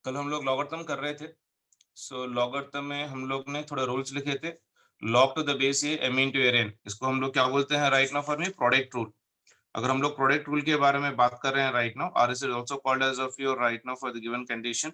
कल हम लोग लॉगरिथम कर रहे थे। सो लॉगरिथम में हम लोग ने थोड़े रूल्स लिखे थे। Log to the base A m into n, इसको हम लोग क्या बोलते हैं right now for me, product rule. अगर हम लोग प्रोडक्ट रूल के बारे में बात कर रहे हैं राइट नाउ, और is also called as of your right now for the given condition,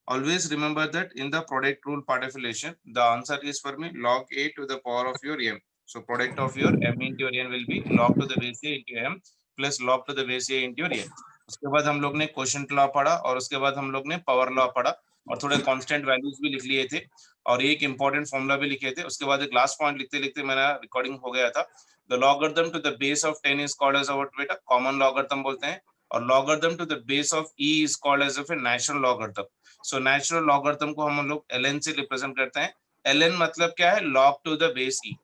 always remember that in the product rule partition the answer is for me log a to the power of your m. So product of your m into your n will be log to the base a into m plus log to the base a into your n. उसके बाद हम लोग ने quotient law पढ़ा, और उसके बाद हम लोग ने पावर लॉ पढ़ा, और थोड़े कांस्टेंट वैल्यूज भी लिख लिए थे, और एक इंपॉर्टेंट फॉर्मूला भी लिखे थे। उसके बाद एक लास्ट पॉइंट लिखते लिखते मेरा रिकॉर्डिंग हो गया था। The logarithm to the base of 10 is called as what बेटा, कॉमन लॉगरिथम बोलते हैं, और logarithm to the base of e is called as a natural logarithm. So natural logarithm को हम लोग ln से रिप्रेजेंट करते हैं। ln मतलब क्या है, log to the base e।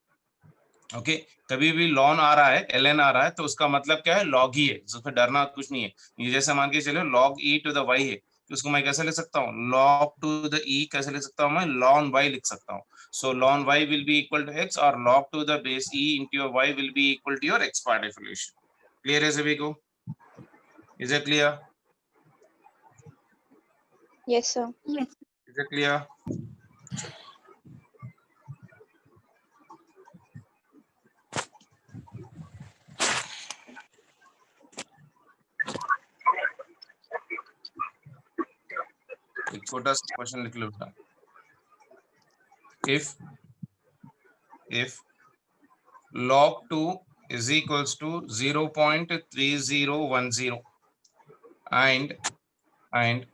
Okay, कभी भी लॉन आ रहा है, ln आ रहा है, तो उसका मतलब क्या है, लॉग ही है, उसमें डरना कुछ नहीं है। ये जैसे मान के चलो log e to the y है, तो उसको मैं कैसे लिख सकता हूँ, log टू द e कैसे लिख सकता हूँ, मैं ln y लिख सकता हूँ। So ln y will be equal to x, और log to the base e into your y will be equal to your x part definition। Clear है सभी को? Is it clear? Yes, sir. Is it clear? एक छोटा सा question लिख लो बेटा। if log 2 is equals to 0.3010 and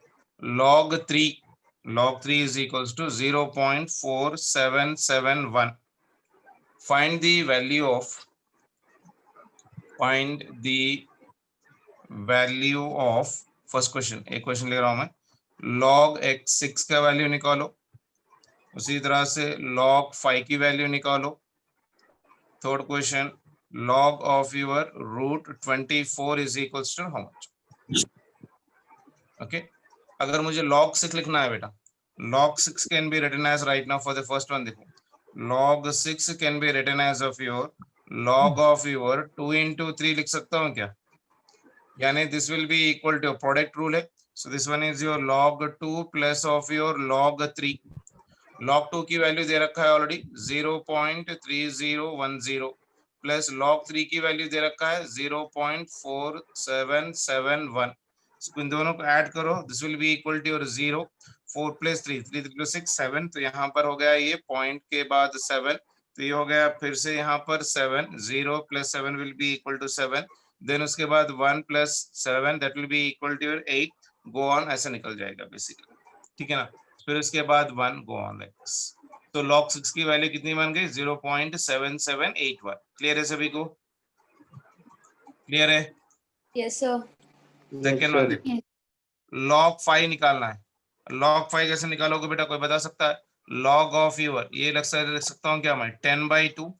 log 3 is equals to 0.4771, find the value of first question, एक question ले रहा हूं मैं, log x6 का वैल्यू निकालो, उसी तरह से log 5 की वैल्यू निकालो। Third question, log of your root 24 is equals to how much? Okay, अगर मुझे log 6 लिखना है बेटा, log 6 can be written as right now for the first one, देखो log 6 can be written as of your log of your 2 into 3 लिख सकता हूँ क्या, यानी this will be equal to product rule है। So this one is your log 2 plus of your log 3। log 2 की value दे रखा है ऑलरेडी 0.3010 प्लस log 3 की वैल्यू दे रखा है 0.4771। इन दोनों को ऐड करो, this will be equal to your 0, 4 plus 3, 3 3 6 7, तो यहाँ पर हो गया ये पॉइंट के बाद 7, तो ये हो गया फिर से यहाँ पर 7, 0 plus 7 will be equal to 7, then उसके बाद 1 plus 7 that will be equal to your 8, go on, ऐसा निकल जाएगा बेसिकली, ठीक है ना। फिर उसके बाद 1, गो ऑन लाइक दिस। तो log 6 की वैल्यू कितनी बन गई, 0.7781। क्लियर है सभी को? क्लियर है? Yes, sir. सेकेंड वन देखो, log 5 निकालना है। log 5 कैसे निकालोगे बेटा, कोई बता सकता है? log ऑफ योर, ये लिख सकता हूँ क्या मैं, 10/2,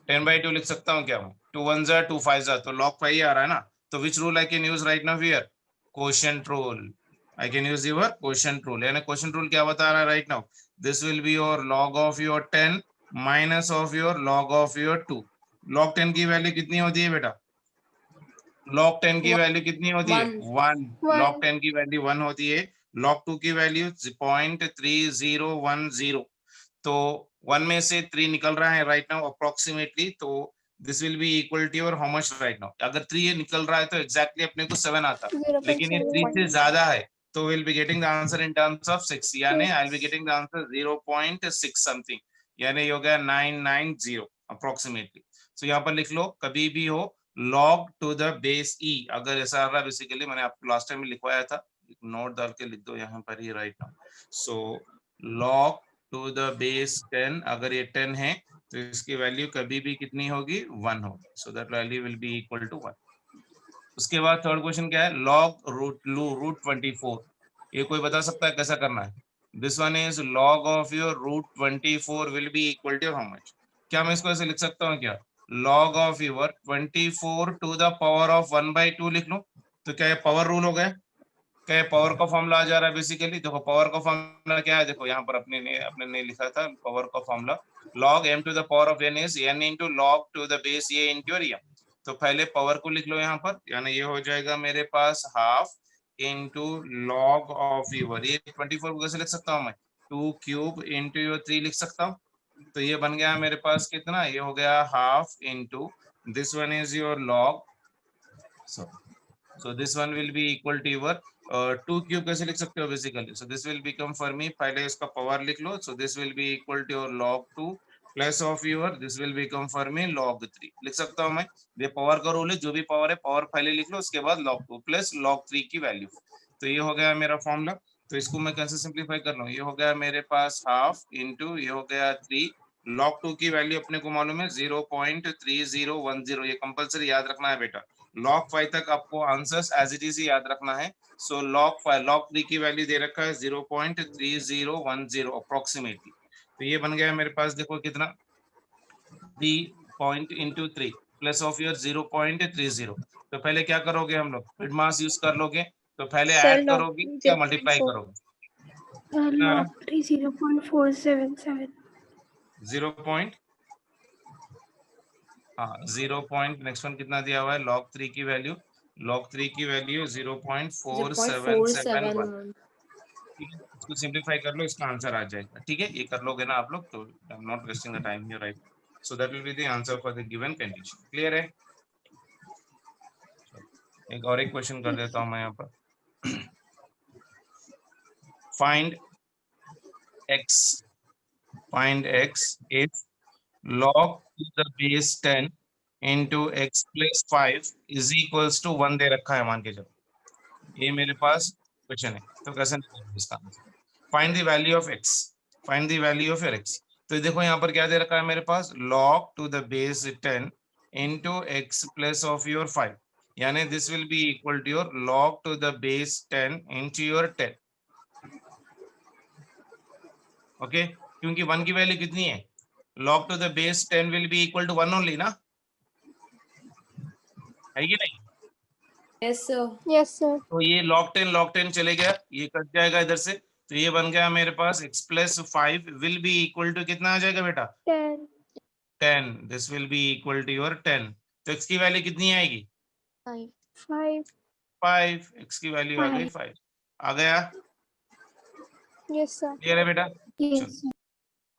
10/2 लिख सकता हूँ क्या मैं, 2 1 जा 2 5 जा, तो log 5 आ रहा है ना। तो which rule I can use right now here, quotient rule. I can use your quotient rule, यानी क्वोशिएंट रूल क्या बता रहा है right now, this will be your log of your 10 minus of your log of your 2। log 10 की value कितनी होती है बेटा, log 10 की वैल्यू कितनी होती है, 1। log 10 की वैल्यू 1 होती है, log 2 की वैल्यू 0.3010, तो 1 में से 3 निकल रहा है राइट नाउ अप्रोक्सीमेटली, तो this will be equal to your how much right now, अगर 3 ये निकल रहा है तो एग्जैक्टली अपने को 7 आता, लेकिन ये 3 से ज्यादा है, तो will be getting the answer in terms of 6, यानी I will be getting the answer 0.6 something, यानी ये हो गया 990 अप्रोक्सीमेटली। सो यहाँ पर लिख लो, कभी भी हो log to the base e, अगर ऐसा आ रहा है बेसिकली, मैंने आपको लास्ट टाइम में लिखवाया था, नोट डाल के लिख दो यहाँ पर ही right now. So log to the base 10, अगर ये 10 है तो इसकी वैल्यू कभी भी कितनी होगी, 1 होगी, so that value will be equal to 1। उसके बाद थर्ड क्वेश्चन क्या है, log रूट 24, ये कोई बता सकता है कैसा करना है? This one is log of your root 24 will be equal to how much, क्या मैं इसको ऐसे लिख सकता हूँ क्या, log of your 24 to the power of 1/2 लिख लो, तो क्या ये पावर रूल हो गया, क्या पावर का फॉर्मूला आ जा रहा है बेसिकली। देखो पावर का फॉर्मूला क्या है, देखो यहाँ पर अपने ने लिखा था पावर का formula, log m to the power of n is n into log to the base a into m। तो पहले पावर को लिख लो यहाँ पर, यानी ये हो जाएगा मेरे पास half into log of your, ये 24 को कैसे लिख सकता हूँ मैं, 2 क्यूब into your 3 लिख सकता हूँ। तो ये बन गया मेरे पास कितना, ये हो गया half into this one is your log, so this one will be equal to your 2 cube कैसे लिख सकते हो basically, so this will become for me, पहले इसका पावर लिख लो, so this will be equal to your log 2 plus of your this will become for me log 3 लिख सकता हूं मैं। ये पावर का रूल है, जो भी पावर है पावर पहले लिख लो, उसके बाद log 2 प्लस log 3 की वैल्यू। तो ये हो गया मेरा फॉर्मूला। तो इसको मैं कैसे सिंप्लीफाई कर लूं, ये हो गया मेरे पास हाफ इंटू ये हो गया 3, log 2 की वैल्यू अपने को मालूम है 0.3010, ये कंपलसरी याद रखना है बेटा। log 5 तक आपको आंसर्स एज इट इज याद रखना है। सो log 5 log 3 की वैल्यू दे रखा है 0.3010 अप्रोक्सीमेटली। तो ये बन गया मेरे पास, देखो कितना, 3 point into 3 plus of your 0.30। तो पहले क्या करोगे हम लोग, फिट मास यूज कर लोगे, तो पहले Sir, ऐड log करोगे या मल्टीप्लाई 0.4. करोगे, log 3 0.477 0 पॉइंट, हाँ 0 पॉइंट, नेक्स्ट वन कितना दिया हुआ है, log 3 की वैल्यू, log 3 की वैल्यू 0.4771। 0.471. ठीक है, इसको सिंप्लीफाई कर लो, इसका आंसर आ जाएगा। ठीक है, ये कर लोगे ना आप लोग, तो I am not wasting the time here, right. So that will be the answer for the given condition. Clear है? एक और एक क्वेश्चन कर देता हूं मैं यहाँ पर। Find x if log to the base 10 into x plus 5 is equals to 1 दे रखा है, मान के चलो ये मेरे पास क्वेश्चन है, तो कैसे निकालेंगे इसका answer. Find the value of x, find the value of x। तो देखो यहाँ पर क्या दे रखा है मेरे पास, log to the base 10 into x plus of your 5, यानी this will be equal to your log to the base 10 into your 10। Okay, क्योंकि 1 की वैल्यू कितनी है, log to the base 10 will be equal to 1 only ना, है कि नहीं? Yes, sir. yes sir तो ये log 10 चले गया, ये कट जाएगा इधर से, तो ये बन गया मेरे पास x plus 5 will be equal to कितना आ जाएगा बेटा, 10 10। This will be equal to your 10। तो x की वैल्यू कितनी आएगी, 5 5, x की वैल्यू आ गई 5, आ गया। yes sir क्लियर है बेटा? yes चलो sir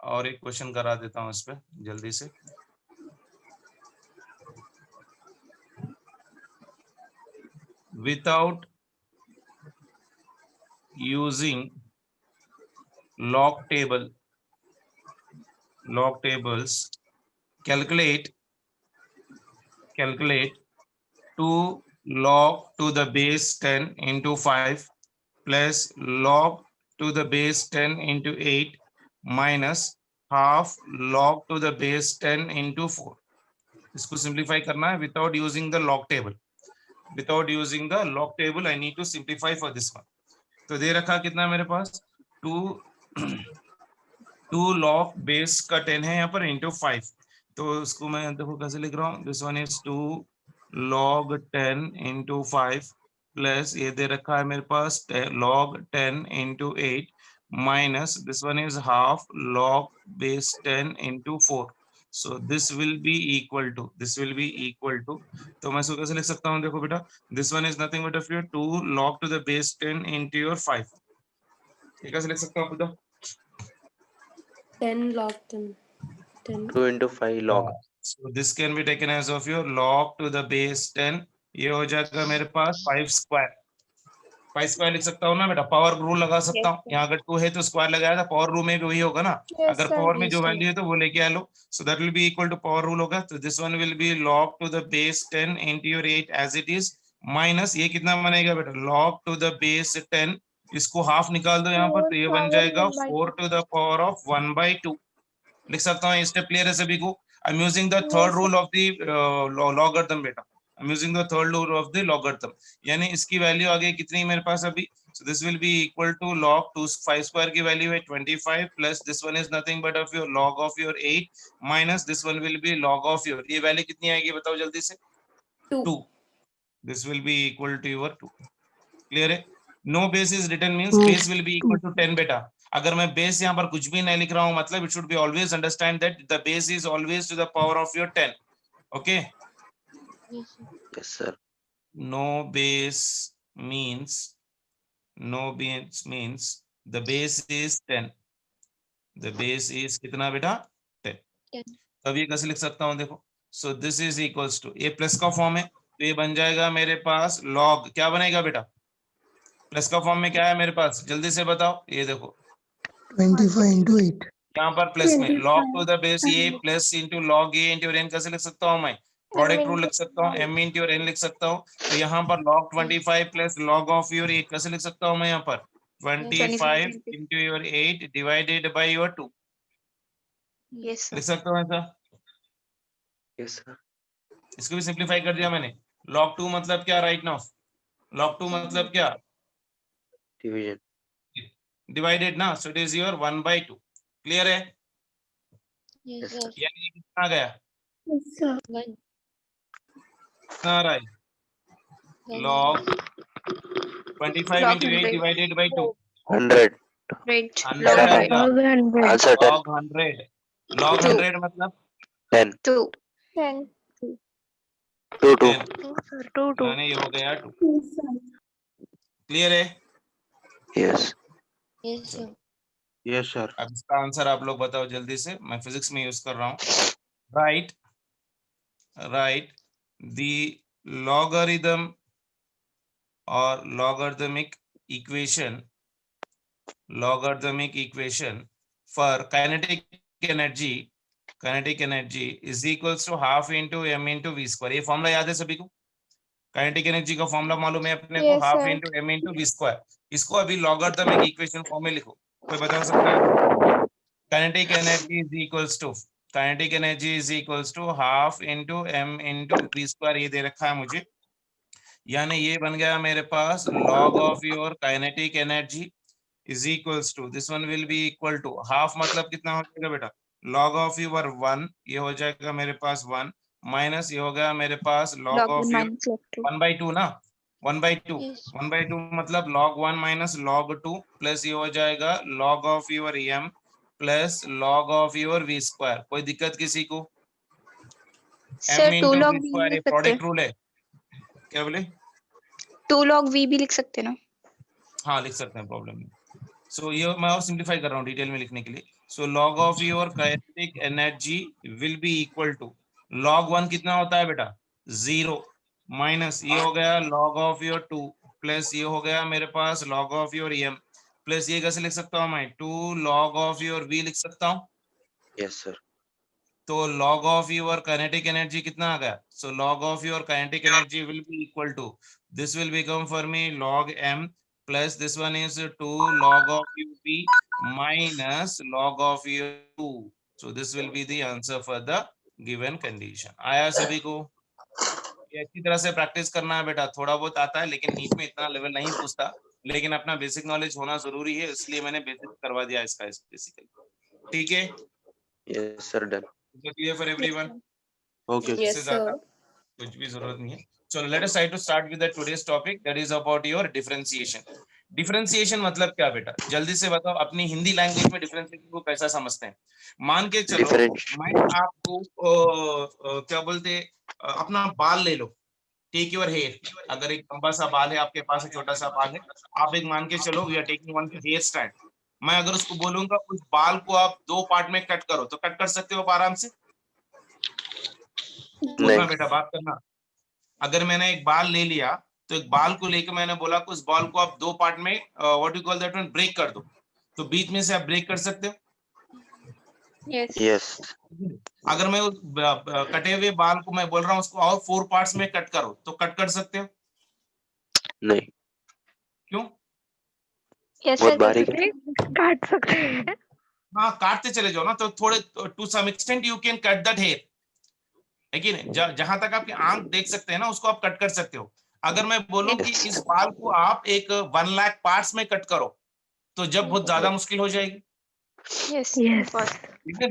और एक क्वेश्चन करा देता हूँ इस पे जल्दी से। Without using log tables, calculate 2 log to the base 10 into 5 plus log to the base 10 into 8 minus half log to the base 10 into 4। इसको सिंप्लीफाई करना है without using the log table. Without using the log table I need to simplify for this one. तो दे रखा कितना मेरे पास, 2 log base का 10 है यहाँ पर इंटू 5। तो इसको मैं देखो कैसे लिख रहा हूँ, this one is 2 log 10 into 5 plus ये दे रखा है मेरे पास log 10 into 8 minus this one is half log base 10 into 4। So this will be equal to, तो मैं इसको कैसे लिख सकता हूँ, देखो बेटा this one is nothing but of your 2 log to the base 10 into your 5। ये कैसे लिख सकता हूँ बेटा, 10 log 10. 10. 2 into 5 log. So this can be taken as of your log to the base 10, ये हो जाएगा मेरे पास 5 स्क्वायर। 5 स्क्वायर लिख सकता हूँ ना बेटा, पावर रूल लगा सकता हूँ, यहाँ अगर 2 है तो स्क्वायर लगाया था, पावर रूल में भी वही होगा ना, Yes, अगर sir. पावर में Yes, जो sir. वैल्यू है तो वो लेके आ लो। So that will be equal to power rule होगा, तो this one will be log to the base 10 into your 8 as it is minus ये कितना बनेगा बेटा, log to the base 10, इसको हाफ निकाल दो यहाँ पर, तो ये बन जाएगा 4 to the power of 1/2। लिख सकता हूँ, स्टेप क्लियर है सभी को? I am using the third rule of the logarithm बेटा, I am using the third rule of the logarithm, यानी इसकी वैल्यू आ गई कितनी मेरे पास अभी, so this will be equal to log 2 5 square की वैल्यू है 25 plus this one is nothing but of your log of your 8 minus this one will be log of your, ये वैल्यू कितनी आएगी बताओ जल्दी से, 2. 2। This will be equal to your 2। Clear है? No base is written means base will be equal to 10 बेटा। अगर मैं बेस यहाँ पर कुछ भी नहीं लिख रहा हूँ, मतलब it should be always understand that the base is always to the power of your 10। Okay, Yes, sir. No base means no means the base is 10. The base is कितना बेटा 10. 10. अब ये कैसे लिख सकता हूं देखो. So this is equals to, ये प्लस का फॉर्म है तो ये बन जाएगा मेरे पास log, क्या बनेगा बेटा प्लस का फॉर्म में क्या है मेरे पास जल्दी से बताओ. ये देखो 25 into 8. यहाँ पर प्लस में log टू द बेस ये 25. Plus into log a into n कैसे लिख सकता हूँ मैं प्रोडक्ट रूल लिख सकता हूँ m इंटू n लिख सकता हूँ. तो यहाँ पर log 25 plus log of your 8 कैसे लिख सकता हूँ मैं यहाँ पर 25 into your 8 divided by your 2 Yes, sir. लिख सकता हूँ ऐसा. Yes, sir. इसको भी सिंप्लीफाई कर दिया मैंने. log 2 मतलब क्या राइट नाउ log 2 मतलब क्या Division. डिवाइडेड ना. So it is your 1/2. Clear है. Yes, sir. यानी ये कितना आ गया Yes, sir. कितना आ रहा है log 25 Log into 8 100. divided by 2 100. Right. 100 आएगा. Answer 10. log 100 log Two. 100 मतलब 10. 2. 10. 2, 2. 10 2. यानी ये हो गया 2. Yes, sir. क्लियर है. Yes. Yes, sir. Yes, sir. अब इसका आंसर आप लोग बताओ जल्दी से. मैं फिजिक्स में यूज कर रहा हूँ. Right the logarithm or logarithmic equation for kinetic energy is equals to half into m into v square. ये फॉर्मूला याद है सभी को. काइनेटिक एनर्जी का फॉर्मूला मालूम है अपने को Yes, half sir. Into m into v square. इसको अभी लॉगरिथमिक इक्वेशन फॉर्म में लिखो. कोई बता सकता है. Kinetic energy is equals to half into m into v square. ये दे रखा है मुझे. यानी ये बन गया मेरे पास log of your kinetic energy is equals to this one will be equal to half मतलब कितना हो जाएगा बेटा log ऑफ योर 1 ये हो जाएगा मेरे पास 1 माइनस ये हो गया मेरे पास log ऑफ योर 1/2 ना 1/2 Yes. 1/2 मतलब log 1 माइनस log 2 प्लस ये हो जाएगा log of your m plus log of your v square. कोई दिक्कत किसी को. Sir, m 2 into log v v square लिख सकते प्रोडक्ट हैं. रूल है. क्या बोले. 2 log v भी लिख सकते हैं ना. हाँ लिख सकते हैं प्रॉब्लम नहीं. सो ये मैं और सिंप्लीफाई कर रहा हूँ डिटेल में लिखने के लिए. So log of your kinetic energy will be equal to log 1 कितना होता है बेटा 0 माइनस ये हो गया log ऑफ योर 2 प्लस ये हो गया मेरे पास log of your m plus ये कैसे लिख सकता हूँ मैं 2 log ऑफ योर v लिख सकता हूँ. Yes, sir. तो log of your kinetic energy कितना आ गया. So log of your kinetic energy will be equal to this will become for me log m plus this one is 2 log of UP minus log of U2. So this will be the answer for the given condition. आया सभी को. ये अच्छी तरह से practice करना है बेटा. थोड़ा बहुत आता है लेकिन नीट में इतना लेवल नहीं पूछता. लेकिन अपना बेसिक नॉलेज होना जरूरी है इसलिए मैंने बेसिक करवा दिया इसका बेसिकली. ठीक है. Yes, sir. Done. Clear for everyone. Okay. Yes, इससे ज्यादा sir. कुछ भी जरूरत नहीं है. So let us try to start with the today's topic that is about your differentiation. Differentiation मतलब क्या बेटा जल्दी से बताओ. अपनी हिंदी लैंग्वेज में डिफरेंशिएशन को कैसा समझते हैं. मान के चलो मैं आपको क्या बोलते अपना बाल ले लो. Take your hair. अगर एक लंबा सा बाल है आपके पास एक छोटा सा बाल है आप एक मान के चलो we are taking one hair style. मैं अगर उसको बोलूंगा उस बाल को आप 2 पार्ट में कट करो तो कट कर सकते हो आप आराम से. बोलना बेटा बात करना. अगर मैंने एक बाल ले लिया तो एक बाल को लेकर मैंने बोला कि उस बॉल को आप 2 पार्ट में what you call that one break कर दो तो बीच में से आप ब्रेक कर सकते हो. Yes. Yes. अगर मैं उस कटे हुए बाल को मैं बोल रहा हूँ उसको और 4 पार्ट्स में कट करो तो कट कर सकते हो. नहीं. क्यों. Yes, बहुत sir. बारीक है. काट सकते हैं. हाँ काटते चले जाओ ना तो थोड़े to some extent you can cut that hair है कि नहीं. जहां तक आपकी आंख देख सकते हैं ना उसको आप कट कर सकते हो. अगर मैं बोलूं कि इस बाल को आप एक 1 लाख पार्ट्स में कट करो तो जब बहुत ज्यादा मुश्किल हो जाएगी. Yes. Yes. ठीक है.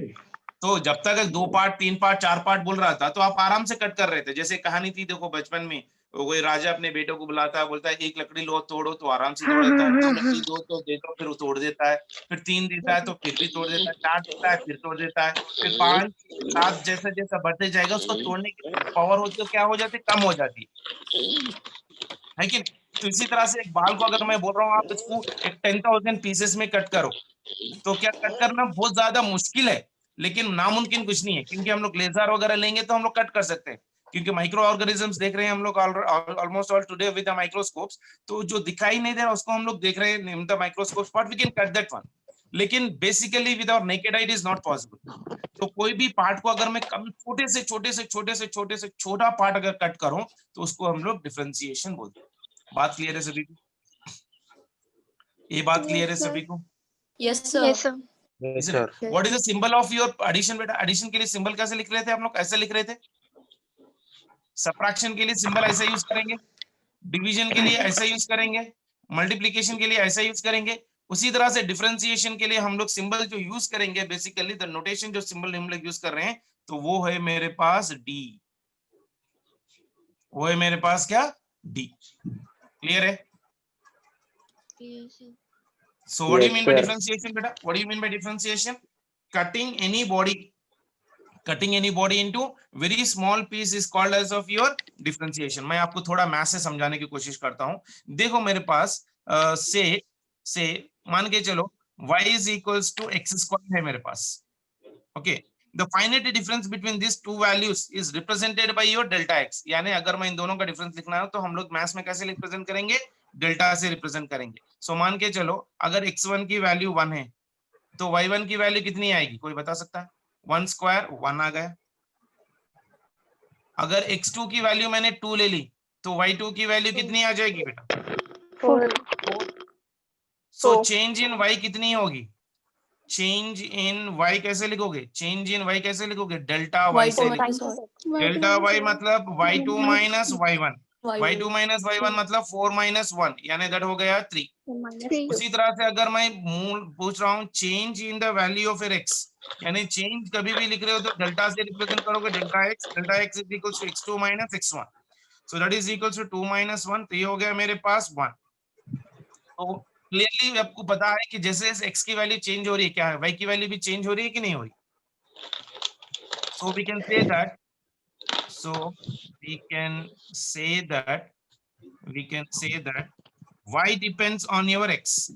तो जब तक 2 पार्ट 3 पार्ट 4 पार्ट बोल रहा था तो आप आराम से कट कर रहे थे. जैसे कहानी थी देखो बचपन में कोई राजा अपने बेटों को बुलाता है बोलता है एक लकड़ी लो तोड़ो तो आराम से तोड़ देता है. 2 लकड़ी दो तो दे दो फिर वो तोड़ देता है. फिर 3 देता है तो फिर भी तोड़ देता है. 4 देता है फिर तोड़ देता है. फिर 5 7 जैसा जैसा बढ़ते जाएगा उसको तोड़ने की पावर होती है क्या हो जाती है कम हो जाती है कि नहीं. तो इसी तरह से एक बाल को अगर मैं बोल रहा हूँ आप इसको एक 10,000 पीसेस में कट करो, तो क्या कट करना बहुत ज्यादा मुश्किल है, लेकिन नामुमकिन कुछ नहीं है, क्योंकि हम लोग लेजर वगैरह लेंगे तो हम लोग कट कर सकते हैं, क्योंकि माइक्रो ऑर्गेनिजम्स देख रहे हैं हम लोग almost all today with the microscopes, तो जो दिखाई नहीं दे रहा उसको हम लोग देख रहे हैं the microscopes, but we can cut that one, लेकिन basically with our naked eye it is not possible. तो कोई भी पार्ट को अगर मैं कम छोटे से छोटा पार्ट अगर कट करूं तो उसको हम लोग डिफरेंशिएशन बोलते हैं। बात क्लियर है सभी को? ये बात क्लियर है सभी को? Yes, sir. Yes, sir. Yes, sir. What is the symbol of your addition बेटा? एडिशन के लिए सिंबल कैसे लिख रहे थे आप लोग? ऐसे लिख रहे थे। सबट्रैक्शन के लिए सिंबल ऐसा यूज करेंगे, डिवीजन के लिए ऐसा यूज करेंगे, मल्टीप्लिकेशन के लिए ऐसा यूज करेंगे। उसी तरह से डिफरेंशिएशन के लिए हम लोग सिंबल जो यूज करेंगे, बेसिकली द नोटेशन जो सिंबल हम लोग यूज कर रहे हैं, तो वो है मेरे पास डी, वो है मेरे पास क्या? डी। क्लियर है? Yes, sir. So what do you Yes, mean by sir. differentiation, beta? What do you mean by differentiation? Cutting any body into very small piece is called as of your differentiation. मैं आपको थोड़ा math से समझाने की कोशिश करता हूं। देखो मेरे पास से मान के चलो y is equals to x square है मेरे पास। Okay, the finite difference between these two values is represented by your delta x। यानी अगर मैं इन दोनों का डिफरेंस लिखना है तो हम लोग मैथ्स में कैसे रिप्रेजेंट करेंगे? डेल्टा से रिप्रेजेंट करेंगे। सो मान के चलो अगर x1 की वैल्यू 1 है तो y1 की वैल्यू कितनी आएगी? कोई बता सकता है? 1 स्क्वायर 1 आ गया। अगर x2 की वैल्यू मैंने 2 ले ली तो y2 की वैल्यू कितनी आ जाएगी बेटा? 4. सो चेंज इन y कितनी होगी? चेंज इन y कैसे लिखोगे? चेंज इन y कैसे लिखोगे? डेल्टा y से लिखोगे। डेल्टा y मतलब y2 minus y1, y2 minus y1 मतलब 4 माइनस 1, यानी दैट हो गया 3। 3. उसी तरह से अगर मैं मूल पूछ रहा हूँ change in the value of x, यानी चेंज कभी भी लिख रहे हो तो डेल्टा से रिप्रेजेंट करोगे। Delta x is equals to x2 minus x1, so that is equals to 2 minus 1, तो ये हो गया मेरे पास 1। तो क्लियरली आपको पता है कि जैसे x की वैल्यू चेंज हो रही है, क्या है y की वैल्यू भी चेंज हो रही है कि नहीं हो रही? So we can say that y depends on your x.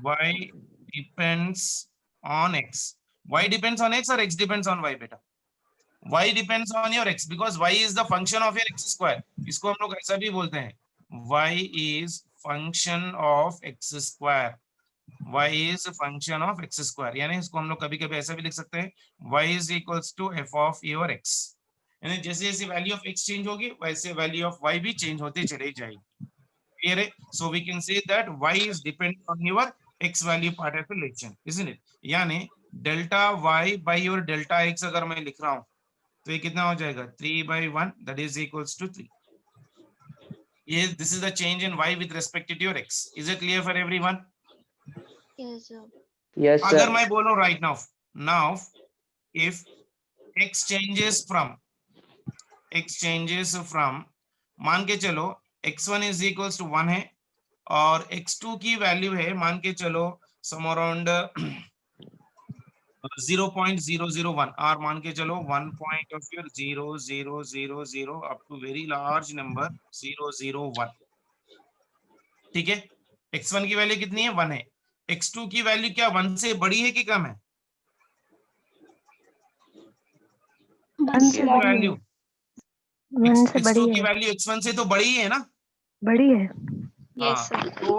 Y depends on x. Y depends on x or x depends on y beta? Y depends on your x because y is the function of your x square. इसको हम लोग ऐसा भी बोलते हैं, y is function of x square. y is a function of x square, यानी इसको हम लोग कभी कभी ऐसा भी लिख सकते हैं, y is equals to f of your x। यानी जैसे जैसे वैल्यू ऑफ x चेंज होगी वैसे वैल्यू ऑफ y भी चेंज होते चले जाएगी। Clear है? So we can say that y is dependent on your x value part of relation, isn't it? यानी delta y by your delta x अगर मैं लिख रहा हूं तो ये कितना हो जाएगा? 3/1, that is equals to 3. Yes, this is the change in y with respect to your x. Is it clear for everyone? Yes, sir. Yes, sir. अगर मैं बोलूं right now if x changes from मान के चलो x1 is equals to 1 है और x2 की value है मान के चलो सम अराउंड 0.001 और मान के चलो 1 point of your 0.000 up to very large number 0.001। ठीक है, x1 की वैल्यू कितनी है? 1 है। x2 की वैल्यू क्या 1 से बड़ी है कि कम है? वैल्यू x2 की वैल्यू x1 से तो बड़ी है ना? बड़ी है। Yes, sir. So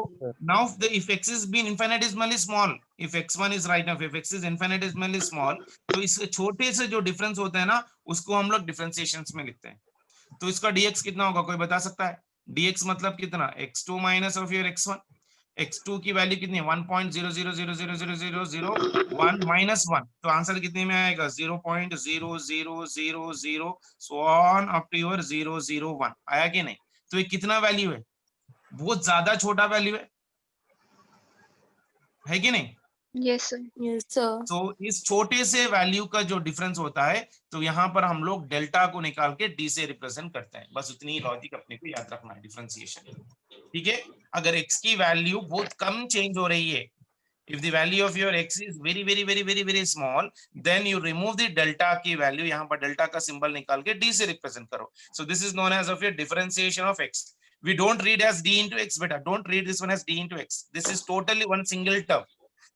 now if x is being infinitesimally small, if x1 is right now, if x is infinitesimally small, तो इस छोटे से जो डिफरेंस होता है ना उसको हम लोग डिफरेंशिएशंस में लिखते हैं। तो इसका dx कितना होगा? कोई बता सकता है? dx मतलब कितना? x2 minus of your x1। x2 की वैल्यू कितनी है? 1.000000001 माइनस 1, तो आंसर कितने में आएगा? 0.0000 so on up to your 0.001। आया कि नहीं? तो ये कितना वैल्यू है? बहुत ज्यादा छोटा वैल्यू है कि नहीं? Yes, sir. Yes, sir. तो इस छोटे से वैल्यू का जो डिफरेंस होता है तो यहाँ पर हम लोग डेल्टा को निकाल के डी से रिप्रेजेंट करते हैं। बस उतनी ही लॉजिक अपने को याद रखना है डिफरेंशिएशन। ठीक है, अगर x की वैल्यू बहुत कम चेंज हो रही है, if the value of your x is very small, then you remove the delta की वैल्यू, यहाँ पर डेल्टा का सिंबल निकाल के d से रिप्रेजेंट करो। So this is known as of your differentiation of x. We don't read as d into x, beta. Don't read this one as d into x. This is totally one single term.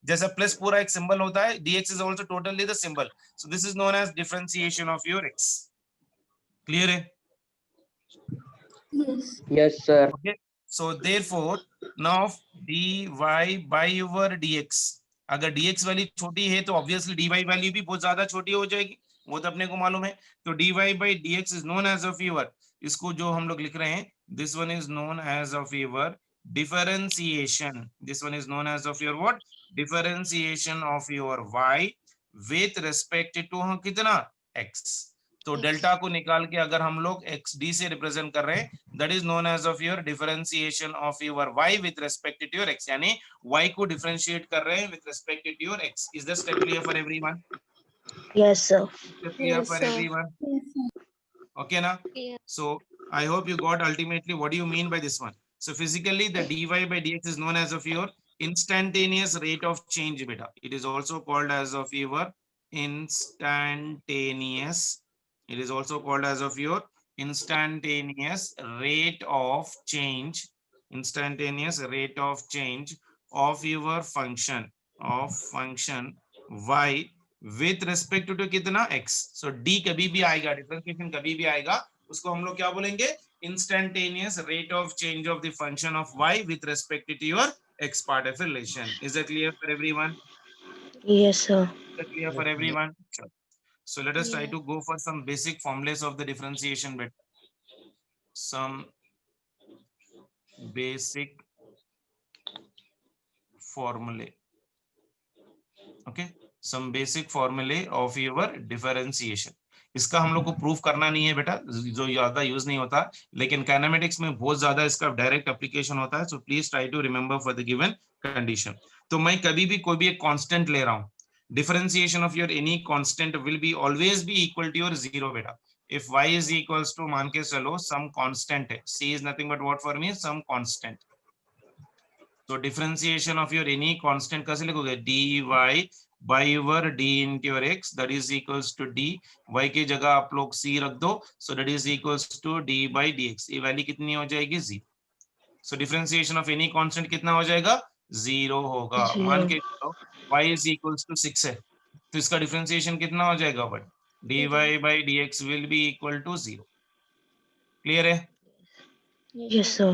जैसा plus पूरा एक symbol होता है, dx is also totally the symbol. So this is known as differentiation of your x. Clear है? Yes, sir. Okay. So therefore now dy by your dx, अगर dx value छोटी है तो ऑब्वियसली dy वैल्यू भी बहुत ज्यादा छोटी हो जाएगी, वो तो अपने को मालूम है. तो dy by dx is known as of your, इसको जो हम लोग लिख रहे हैं, this one is known as of your differentiation. This one is known as of your what? Differentiation of your y with respect to कितना x. तो delta को निकाल के अगर हम लोग xd से रिप्रेजेंट कर रहे हैं, that is known as of your differentiation of your y with respect to your x, यानी y को डिफरेंशिएट कर रहे हैं with respect to your x. Is this clear for everyone? Yes, sir. Clear Yes, for sir. everyone? Okay na? Yeah. So I hope you got ultimately what do you mean by this one. So physically the dy by dx is known as of your instantaneous rate of change, beta. It is also called as of your instantaneous, it is also called as of your instantaneous rate of change, instantaneous rate of change of your function y with respect to कितना x. So d कभी भी आएगा, differentiation कभी भी आएगा, उसको हम लोग क्या बोलेंगे? Instantaneous rate of change of the function of y with respect to your x part of relation. Is that clear for everyone? Yes, sir. Is that clear for everyone? Sure. So let us try to go for some basic formulas of the differentiation bit. Some basic formulae. Okay. Some basic formulae of your differentiation. इसका हम लोग को proof करना नहीं है बेटा, जो ज्यादा यूज नहीं होता, लेकिन काइनेमेटिक्स में बहुत ज्यादा इसका डायरेक्ट एप्लीकेशन होता है. So please try to remember for the given condition. तो मैं कभी भी कोई भी एक कांस्टेंट ले रहा हूं, differentiation of your any constant will be always be equal to your zero बेटा. If y is equals to, मान के चलो सम कांस्टेंट है, c is nothing but what for me, some constant. तो differentiation of your any constant कैसे लिखोगे? dy by your d into your x, that is equals to d, y की जगह आप लोग c रख दो, so that is equals to d by dx. ये वैल्यू कितनी हो जाएगी? 0. so differentiation of any constant कितना हो जाएगा? 0 होगा. मान के चलो y is equals to 6 है, तो इसका डिफरेंशिएशन कितना हो जाएगा? But dy by dx will be equal to 0. Clear है? Yes, sir.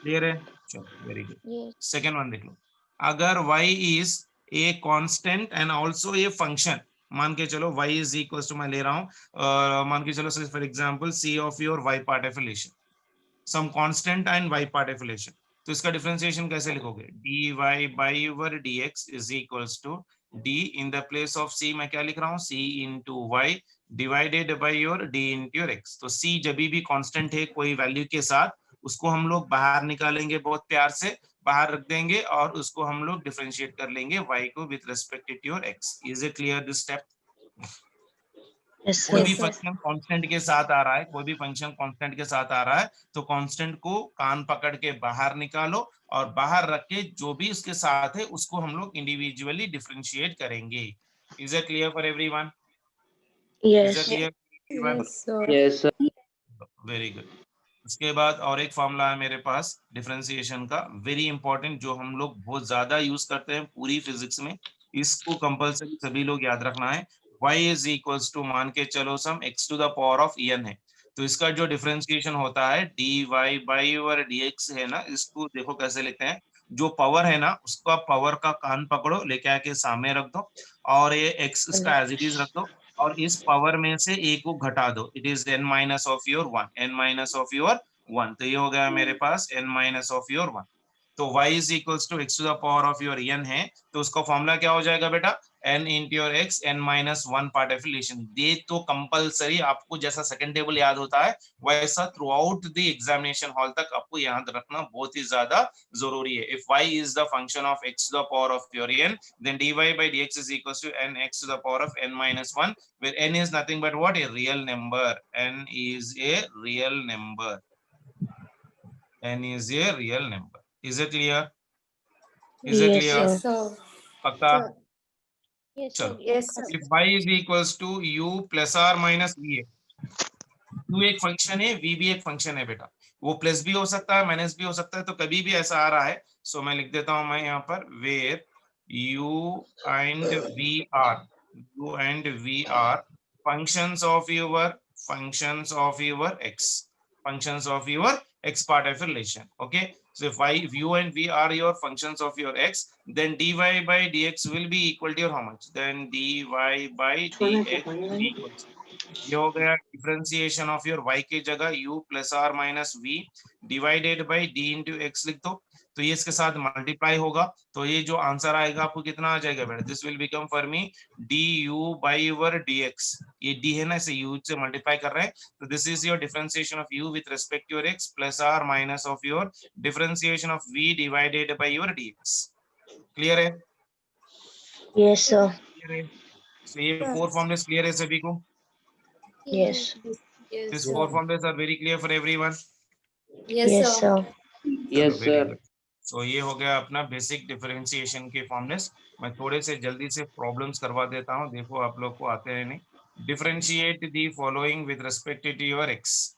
क्लियर है? चलो, very good. Yes. Second one देख लो. अगर y is a constant and also a function, मान के चलो y is equals to, मैं ले रहा हूं मान के चलो for example c of your y part of relation, some constant and y part of relation. तो इसका डिफरेंशिएशन कैसे लिखोगे? dy by your dx is equals to d, in the place of c मैं क्या लिख रहा हूं? c into y divided by your d into your x. तो c जब भी कांस्टेंट है कोई वैल्यू के साथ, उसको हम लोग बाहर निकालेंगे, बहुत प्यार से बाहर रख देंगे, और उसको हम लोग डिफरेंशिएट कर लेंगे y को with respect to your x. Is it clear this step? Yes, कोई sir. भी फंक्शन कांस्टेंट के साथ आ रहा है, कोई भी फंक्शन कांस्टेंट के साथ आ रहा है, तो कांस्टेंट को कान पकड़ के बाहर निकालो, और बाहर रख के जो भी उसके साथ है उसको हम लोग इंडिविजुअली डिफरेंशिएट करेंगे. Is it clear for everyone? Is Yes. It clear? Yes, sir. Yes, sir. Very good. उसके बाद और एक फॉर्मूला है मेरे पास डिफरेंशिएशन का, वेरी इंपॉर्टेंट, जो हम लोग बहुत ज्यादा यूज करते हैं पूरी फिजिक्स में. इसको कंपलसरी सभी लोग याद रखना है. y इज इक्वल्स टू, मान के चलो some x to the power of n है, तो इसका जो डिफरेंशिएशन होता है dy by your dx है ना, इसको देखो कैसे लिखते हैं. जो पावर है ना, उसका पावर का कान पकड़ो, लेके आके सामने रख दो, और ये x इसका एज इट इज रख दो, और इस पावर में से a को घटा दो. It is n minus of your 1, n minus of your 1. तो ये हो गया मेरे पास n माइनस ऑफ योर 1. तो y is equals to x to the power of your n है, तो उसका फॉर्मूला क्या हो जाएगा बेटा? n into your x, n minus 1 part of relation. ये तो कंपलसरी आपको जैसा सेकंड टेबल याद होता है, वैसा through out the examination hall तक आपको याद रखना बहुत ही ज्यादा जरूरी है. If y is the function of x to the power of your n, then dy by dx is equals to n x to the power of n minus 1, where n is nothing but what? A real number. n is a real number. n is a real number. Is it clear? Is it Yes, clear? Yes, sir. पक्का? Yes, चलो. sir. Yes, sir. If y is equals to u plus or minus va, u एक function है, v भी एक function है बेटा, वो plus भी हो सकता है माइनस भी हो सकता है, तो कभी भी ऐसा आ रहा है। सो मैं लिख देता हूं मैं यहाँ पर where u and v are functions of your x part of relation. Okay, so if u and v are your functions of your x, then dy by dx will be equal to your how much? Then dy by dx will be equals to, ये हो गया differentiation of your y की जगह u plus or minus v divided by d into x लिख दो, तो ये इसके साथ मल्टीप्लाई होगा, तो ये जो आंसर आएगा आपको कितना आ जाएगा बेटा? This will become for me du by your dx, ये d है ना, इसे u से मल्टीप्लाई कर रहे हैं, तो this is your differentiation of u with respect to your x plus or minus of your differentiation of v divided by your dx। Clear है? Yes, sir. क्लियर है? So ये फोर फॉर्मूलेस क्लियर है सभी को? Yes. Yes, These sir. four formulas are very clear for everyone. Yes, Yes, sir. sir. Yes, Very sir. good. So ये हो गया अपना बेसिक डिफरेंशिएशन के फॉर्मुलेस। मैं थोड़े से जल्दी से प्रॉब्लम्स करवा देता हूँ, देखो आप लोग को आते हैं नहीं। Differentiate the following with respect to your x,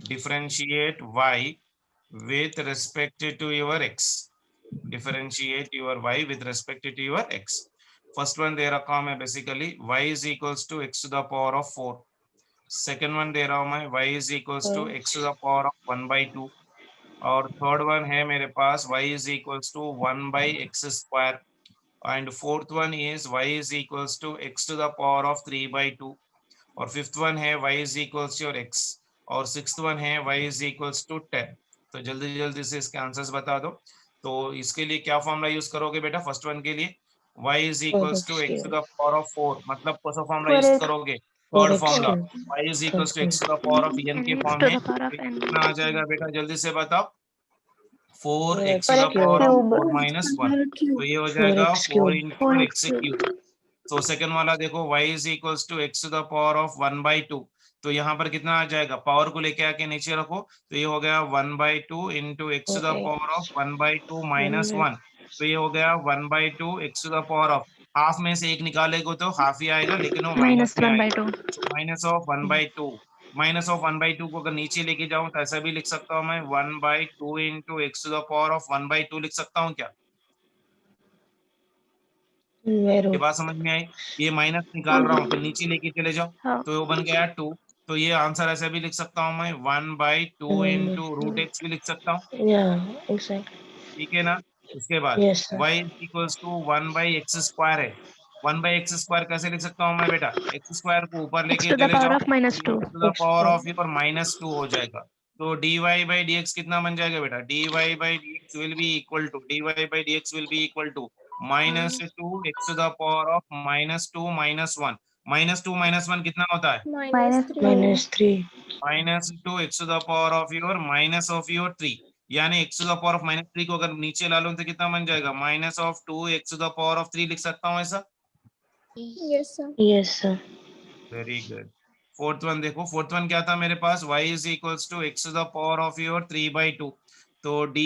differentiate y with respect to your x, differentiate your y with respect to your x। First one दे रखा हूं मैं basically y is equals to x to the power of 4। Second one दे रहा हूं मैं y is equals to x to the power of 1 by 2, और third one है मेरे पास y is equals to 1 by x square, and fourth one is y is equals to x to the power of 3 by 2, और fifth one है y is equals to x, और sixth one है y is equals to 10। तो जल्दी जल्दी से इसके answers बता दो। तो इसके लिए क्या फॉर्मूला यूज करोगे बेटा? फर्स्ट वन के लिए y is equals to x to the power of 4, मतलब कौन सा फॉर्मूला यूज करोगे? Third formula, y is equals to x to the power of n के फॉर्म में, कितना आ जाएगा बेटा? जल्दी से बताओ। 4x to the power of 4 minus 1, तो ये हो जाएगा 4 into x cube। तो सेकंड वाला देखो, y is equals to x to the power of 1 by 2, तो यहाँ पर कितना आ जाएगा? पावर को लेके आके नीचे रखो, तो ये हो गया 1 by 2 into x to the power of 1 by 2 minus 1, तो ये हो गया 1 by 2 x to the power of, half में से एक निकालेगा तो हाफ ही आएगा, लेकिन वो माइनस में आएगा, minus of 1 by 2, minus of 1 by 2 को अगर नीचे लेके जाऊं तो ऐसा भी लिख सकता हूं मैं 1 by 2 into x to the power of 1 by 2 लिख सकता हूं क्या? ये बात समझ में आई? ये माइनस निकाल रहा हूँ तो नीचे लेके चले जाओ, तो वो बन गया 2, तो ये आंसर ऐसे भी लिख सकता हूँ मैं 1 by 2 into root x भी लिख सकता हूँ, Yeah, exactly. ठीक है ना? उसके बाद Yes, sir. y equals to 1 by x square है, 1 by x स्क्वायर कैसे लिख सकता हूँ मैं बेटा? x स्क्वायर को ऊपर लेके चले जाओ, to the power of your -2 हो जाएगा, तो dy by dx कितना बन जाएगा बेटा? dy by dx will be equal to -2 x to the power of -2 minus 1, -2 minus 1 कितना होता है? -3. -2 x to the power of your minus of your 3, यानी x to the power of -3 को अगर नीचे ला लो तो कितना बन जाएगा? -2 x to the power of 3 लिख सकता हूँ ऐसा। Yes, sir. Yes, sir. Very good. Fourth one देखो, फोर्थ वन क्या था मेरे पास? y is equals to x to the power of your 3 by 2, तो dy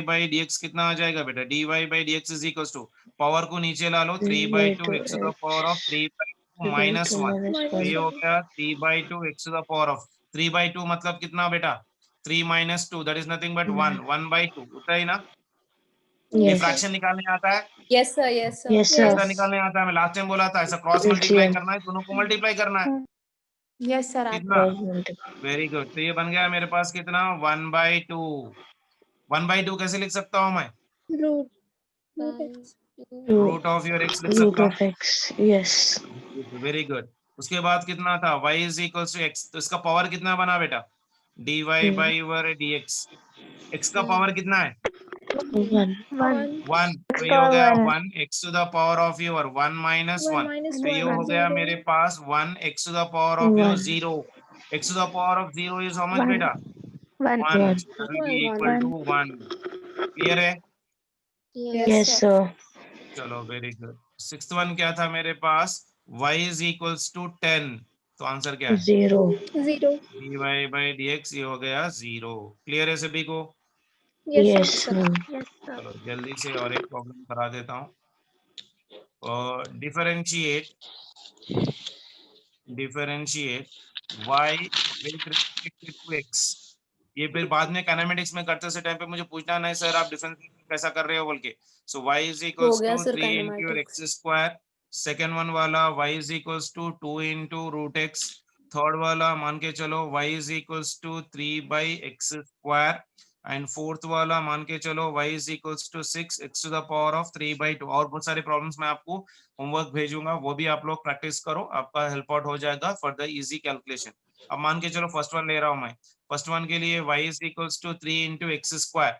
by dx कितना आ जाएगा बेटा? dy by dx is equals to, power को नीचे ला लो, 3 by 2 x to the power of 3 by 2 minus 1, तो ये हो गया 3 by 2 x to the power of 3 by 2 मतलब कितना बेटा? 3 minus 2, that is nothing but 1 by 2 होता है ना? ये Yes. फ्रैक्शन निकालने आता है, Yes, sir. Yes, sir. Yes, sir. ऐसा निकालने आता है, मैं लास्ट टाइम बोला था, ऐसा क्रॉस मल्टीप्लाई करना है, दोनों को मल्टीप्लाई करना है, Yes, sir. कितना? वेरी गुड, तो ये बन गया मेरे पास कितना? 1 by 2, 1 by 2 कैसे लिख सकता हूं मैं? रूट ऑफ योर एक्स लिख Root सकता of x. Yes. हूँ, वेरी गुड। उसके बाद कितना था? y is equals to x, तो इसका पावर कितना बना बेटा? dy by your dx, x का पावर कितना है? 1. 1, तो ये हो गया 1 x to the power of your 1 minus 1, तो ये हो गया मेरे पास 1 x to the power of your 0, x to the power of 0 is how much बेटा? 1, that will be equal to 1। Clear है? Yes, sir. चलो वेरी गुड। सिक्स्थ वन क्या था मेरे पास? y is equals to 10, तो आंसर क्या है? 0. dy by dx, ये हो गया 0। क्लियर है सभी को? Yes, sir. चलो जल्दी से और एक प्रॉब्लम करा देता हूँ। Differentiate y with respect to x। ये फिर बाद में काइनेमेटिक्स में करते से टाइम पे मुझे पूछना नहीं सर आप डिफरेंशिएशन कैसा कर रहे हो बोल के। सो y इज हो इक्वल्स गया to sir 3 into your kinematics. x square. Second one वाला y is equals to 2 into root x। Third वाला मान के चलो y is equals to 3 by x square. And fourth वाला मान के चलो y is equals to 6 x to the power of 3/2। और बहुत सारे प्रॉब्लम्स मैं आपको होमवर्क भेजूंगा, वो भी आप लोग प्रैक्टिस करो, आपका हेल्प आउट हो जाएगा फॉर द इजी कैलकुलेशन। अब मान के चलो फर्स्ट वन ले रहा हूं मैं। फर्स्ट वन के लिए y is equals to 3 into x square,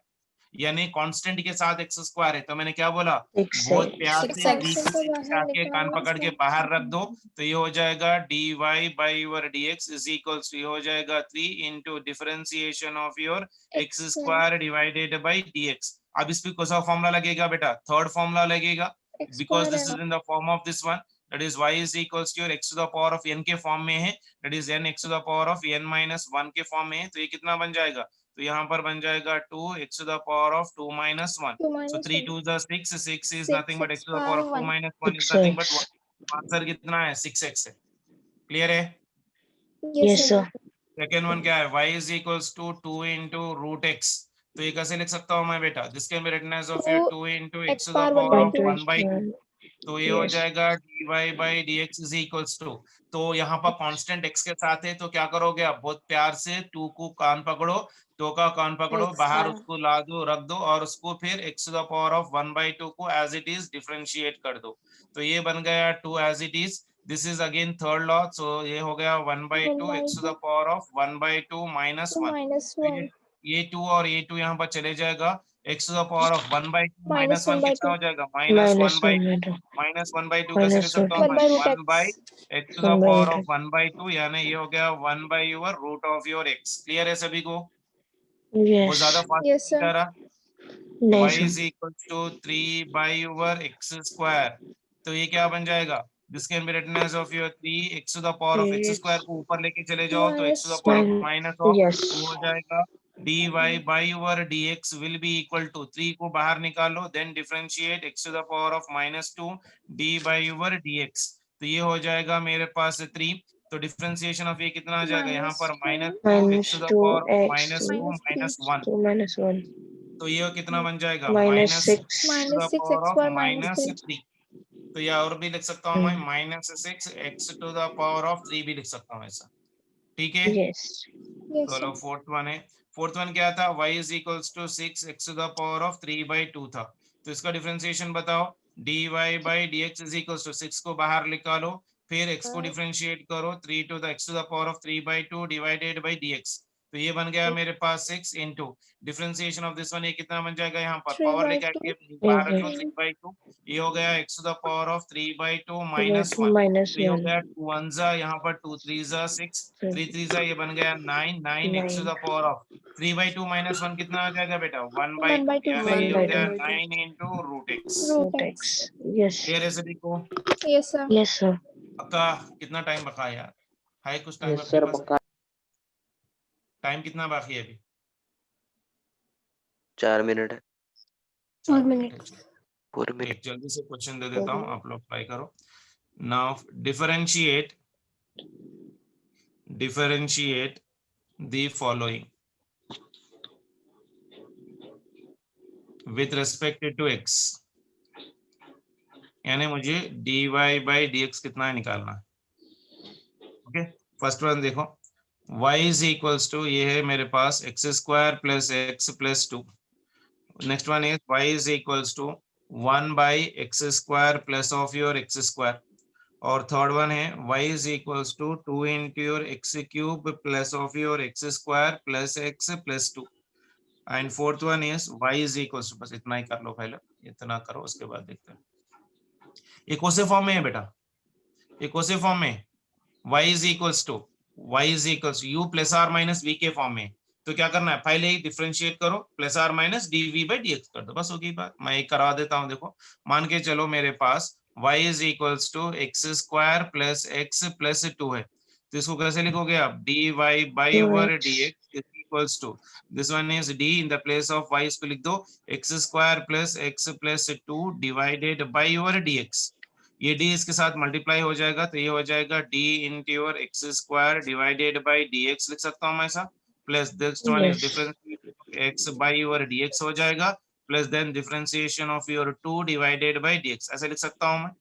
यानी कांस्टेंट के साथ x स्क्वायर है। तो मैंने क्या बोला, 6x, बहुत प्यार से 6x। 3 को पीछे आके कान पकड़ के बाहर रख दो, तो ये हो जाएगा dy by your dx is equals, ये हो जाएगा 3 into differentiation of your x square divided by dx। अब इस पे कौन सा फॉर्मूला लगेगा बेटा, थर्ड फॉर्मूला लगेगा, because this is in the form of this one, that is y is equals to your x to the power of n के form में है, that is n x to the power of n minus 1 के form में है। तो ये कितना बन जाएगा, तो यहाँ पर बन जाएगा 2 x to the power of 2 minus 1। So 3 2 is 6, 6 is nothing but x to the power of 2 minus 1 is nothing but 1। 6x. Answer कितना है, 6x है। क्लियर है। Yes, sir. सेकेंड वन क्या है, y is equals to 2 into root x। तो ये कैसे लिख सकता हूँ मैं बेटा, this can be written as of your 2 into x to the power of 1/2। तो ये हो Yes. जाएगा dy by dx is equals to, तो यहाँ पर कांस्टेंट x के साथ है, तो क्या करोगे आप, बहुत प्यार से 2 को कान पकड़ो, 2 का कान पकड़ो, Yes, बाहर sir. उसको ला दो, रख दो, और उसको फिर x to the power of 1/2 को एज इट इज डिफरेंशिएट कर दो। तो ये बन गया 2 as it is, this is again third law. So ये हो गया 1/2 x to the power of 1/2 minus 1। ये 2 और ये 2 यहाँ पर चले जाएगा, x to the power of 1/2 minus 1 कितना हो जाएगा, Minus -1/2। 1/2. -1/2 कैसे लिख Minus सकता हूँ मैं, 1 by x to the 1 by power root of 1/2, यानी ये हो गया 1 by your root of your x। Clear है सभी को, वो ज्यादा Yes. फास्ट Yes, नहीं sir. जा रहा। नहीं y sir. is equal to 3 by your x square। तो ये क्या बन जाएगा, this can be written as of your 3 x to the power of x square को ऊपर लेके चले जाओ, तो x to the power of minus of Yes. 2 हो जाएगा। dy by your dx will be equal to 3 को बाहर निकालो, then differentiate x to the power of -2 d by your dx। तो ये हो जाएगा मेरे पास 3। तो डिफरेंशिएशन ऑफ ये कितना आ जाएगा, यहाँ पर -2 x to the power of -2 minus 1। 2 minus 1. तो ये कितना बन जाएगा, -6. to the power of -3। तो ये और भी लिख सकता हूँ मैं, -6 x to the power of 3 भी लिख सकता हूँ ऐसा। ठीक है, Yes. चलो फोर्थ वन है। फोर्थ वन क्या था, y is equals to 6 x to the power of 3/2 था। तो इसका डिफरेंशिएशन बताओ, dy by dx is equals to 6 को बाहर निकालो, फिर x को डिफरेंशिएट करो, 3 to the x to the power of 3/2 divided by dx। तो ये बन गया मेरे पास 6 into differentiation of this one, ये कितना बन जाएगा, यहाँ पर पावर लेके आके बाहर रख लो 3/2, ये हो गया x to the power of 3/2 minus 1। minus तो ये हो 1. गया 2 1 यहाँ पर 2 3 6, 3 3 ये बन गया 9 9 x to the power of 3/2 minus 1 कितना आ जाएगा बेटा, 1/2, यानी ये हो गया 9 into root x। Root x. Yes. Clear है सभी को। Yes, sir. Yes sir. आपका कितना टाइम बका है यार, है कुछ टाइम Yes, अपने sir, पास, टाइम कितना बाकी है अभी, 4 मिनट है। 4 मिनट। 4 मिनट। एक जल्दी से क्वेश्चन दे देता हूँ, आप लोग ट्राई करो। Now differentiate the following with respect to x, यानी मुझे dy by dx कितना है निकालना है। ओके, फर्स्ट वन देखो, y is equals to, ये है मेरे पास x square plus x plus 2। Next one is y is equals to 1 by x square plus of your x square। और थर्ड वन है y is equals to 2 into your x cube plus of your x square plus x plus 2। And fourth one is y is equals to, बस इतना ही कर लो पहले, इतना करो उसके बाद देखते हैं। ये कौन से फॉर्म में है बेटा, ये कौन से फॉर्म में, y is equals to u plus r minus v के फॉर्म में। तो क्या करना है, पहले ही डिफरेंशिएट करो, plus or minus dv by dx कर दो, बस होगी बात। मैं एक करा देता हूं, देखो मान के चलो मेरे पास y is equals to x square plus x plus 2 है, तो इसको कैसे लिखोगे आप, dy by over dx is equals to, this one is d in the place of y, इसको लिख दो x square plus x plus 2 divided by over dx। ये d इसके साथ मल्टीप्लाई हो जाएगा तो ये हो जाएगा d into your x square divided by dx लिख सकता हूँ मैं ऐसा, plus this one is Yes. Difference x by your dx हो जाएगा, plus then differentiation of your 2 divided by dx ऐसे लिख सकता हूँ मैं।